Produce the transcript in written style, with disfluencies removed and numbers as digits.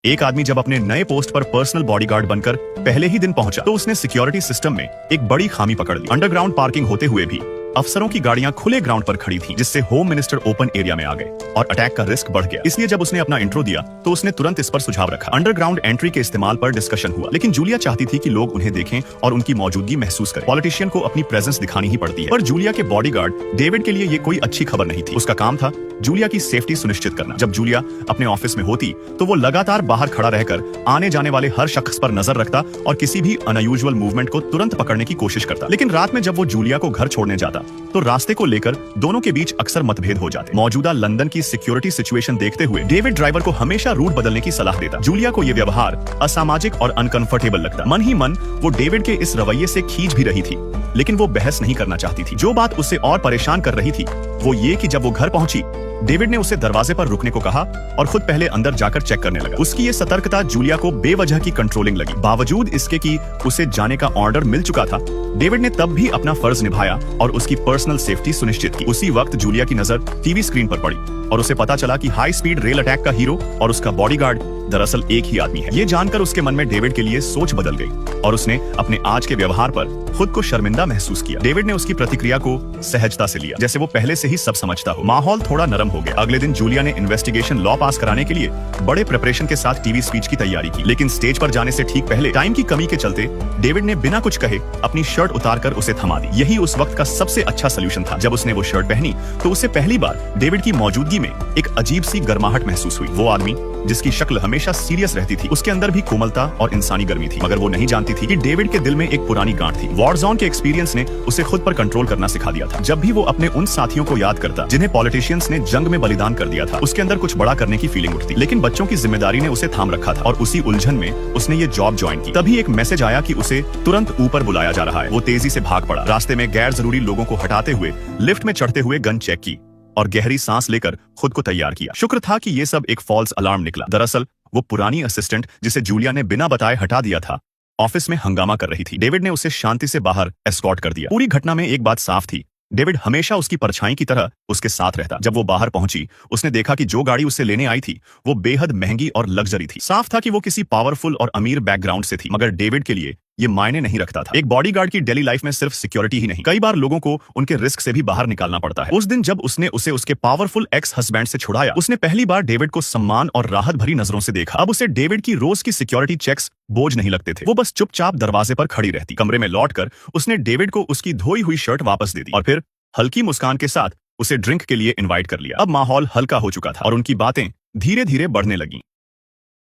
एक आदमी जब अपने नए पोस्ट पर पर्सनल बॉडीगार्ड बनकर पहले ही दिन पहुंचा तो उसने सिक्योरिटी सिस्टम में एक बड़ी खामी पकड़ ली। अंडरग्राउंड पार्किंग होते हुए भी अफसरों की गाड़ियां खुले ग्राउंड पर खड़ी थी, जिससे होम मिनिस्टर ओपन एरिया में आ गए और अटैक का रिस्क बढ़ गया। इसलिए जब उसने अपना इंट्रो दिया तो उसने तुरंत इस पर सुझाव रखा। अंडरग्राउंड एंट्री के इस्तेमाल पर डिस्कशन हुआ, लेकिन जूलिया चाहती थी कि लोग उन्हें देखें और उनकी मौजूदगी महसूस करें। पॉलिटिशियन को अपनी प्रेजेंस दिखानी ही पड़ती है, पर जूलिया के बॉडीगार्ड डेविड के लिए ये कोई अच्छी खबर नहीं थी। उसका काम था जूलिया की सेफ्टी सुनिश्चित करना। जब जूलिया अपने ऑफिस में होती तो वो लगातार बाहर खड़ा रहकर आने जाने वाले हर शख्स पर नजर रखता और किसी भी अनयूजुअल मूवमेंट को तुरंत पकड़ने की कोशिश करता। लेकिन रात में जब वो जूलिया को घर छोड़ने जाता तो रास्ते को लेकर दोनों के बीच अक्सर मतभेद हो जाते। मौजूदा लंदन की सिक्योरिटी सिचुएशन देखते हुए डेविड ड्राइवर को हमेशा रूट बदलने की सलाह देता। जूलिया को यह व्यवहार असामाजिक और अनकंफर्टेबल लगता। मन ही मन वो डेविड के इस रवैये से खींच भी रही थी, लेकिन वो बहस नहीं करना चाहती थी। जो बात उसे और परेशान कर रही थी वो ये कि जब वो घर पहुंची डेविड ने उसे दरवाजे पर रुकने को कहा और खुद पहले अंदर जाकर चेक करने लगा। उसकी ये सतर्कता जूलिया को बेवजह की कंट्रोलिंग लगी। बावजूद इसके कि उसे जाने का ऑर्डर मिल चुका था, डेविड ने तब भी अपना फर्ज निभाया और उसकी पर्सनल सेफ्टी सुनिश्चित की। उसी वक्त जूलिया की नजर टीवी स्क्रीन पर पड़ी और उसे पता चला कि हाई स्पीड रेल अटैक का हीरो और उसका बॉडीगार्ड दरअसल एक ही आदमी है। ये जानकर उसके मन में डेविड के लिए सोच बदल गई और उसने अपने आज के व्यवहार पर खुद को शर्मिंदा महसूस किया। डेविड ने उसकी प्रतिक्रिया को सहजता से लिया, जैसे वो पहले से ही सब समझता हो। माहौल थोड़ा नरम हो गया। अगले दिन जूलिया ने इन्वेस्टिगेशन लॉ पास कराने के लिए बड़े प्रिपरेशन के साथ टीवी स्पीच की तैयारी की, लेकिन स्टेज पर जाने से ठीक पहले टाइम की कमी के चलते डेविड ने बिना कुछ कहे अपनी शर्ट उतारकर उसे थमा दी। यही उस वक्त का सबसे अच्छा सोल्यूशन था। जब उसने वो शर्ट पहनी तो उसे पहली बार डेविड की मौजूदगी में एक अजीब सी गर्माहट महसूस हुई। वो आदमी जिसकी शक्ल हमेशा सीरियस रहती थी, उसके अंदर भी कोमलता और इंसानी गर्मी थी, मगर वो नहीं जानती थी कि डेविड के दिल में एक पुरानी गांठ थी। वॉरजोन के एक्सपीरियंस ने उसे खुद पर कंट्रोल करना सिखा दिया था। जब भी वो अपने उन साथियों को याद करता जिन्हें पॉलिटिशियंस ने जंग में बलिदान कर दिया था, उसके अंदर कुछ बड़ा करने की फीलिंग उठती। लेकिन बच्चों की जिम्मेदारी ने उसे थाम रखा था और उसी उलझन में उसने ये जॉब ज्वाइन की। तभी एक मैसेज आया कि उसे तुरंत ऊपर बुलाया जा रहा है। वो तेजी से भाग पड़ा, रास्ते में गैर जरूरी लोगों को हटाते हुए लिफ्ट में चढ़ते हुए गन चेक की और गहरी सांस लेकर खुद को तैयार किया। शुक्र था कि ये सब एक फॉल्स अलार्म निकला। दरअसल वो पुरानी असिस्टेंट जिसे जूलिया ने बिना बताए हटा दिया था, ऑफिस में हंगामा कर रही थी। डेविड ने उसे शांति से बाहर एस्कॉर्ट कर दिया। पूरी घटना में एक बात साफ थी, डेविड हमेशा उसकी परछाई की तरह उसके साथ रहता। जब वो बाहर पहुंची उसने देखा कि जो गाड़ी उसे लेने आई थी वो बेहद महंगी और लग्जरी थी। साफ था कि वो किसी पावरफुल और अमीर बैकग्राउंड से थी, मगर डेविड के लिए ये मायने नहीं रखता था। एक बॉडीगार्ड की डेली लाइफ में सिर्फ सिक्योरिटी ही नहीं, कई बार लोगों को उनके रिस्क से भी बाहर निकालना पड़ता है। उस दिन जब उसने उसे उसके पावरफुल एक्स हस्बैंड से छुड़ाया, उसने पहली बार डेविड को सम्मान और राहत भरी नजरों से देखा। अब उसे डेविड की रोज की सिक्योरिटी चेक्स बोझ नहीं लगते थे। वो बस चुपचाप दरवाजे पर खड़ी रहती। कमरे में लौटकर उसने डेविड को उसकी धोई हुई शर्ट वापस दे दी और फिर हल्की मुस्कान के साथ उसे ड्रिंक के लिए इनवाइट कर लिया। अब माहौल हल्का हो चुका था और उनकी बातें धीरे धीरे बढ़ने लगी।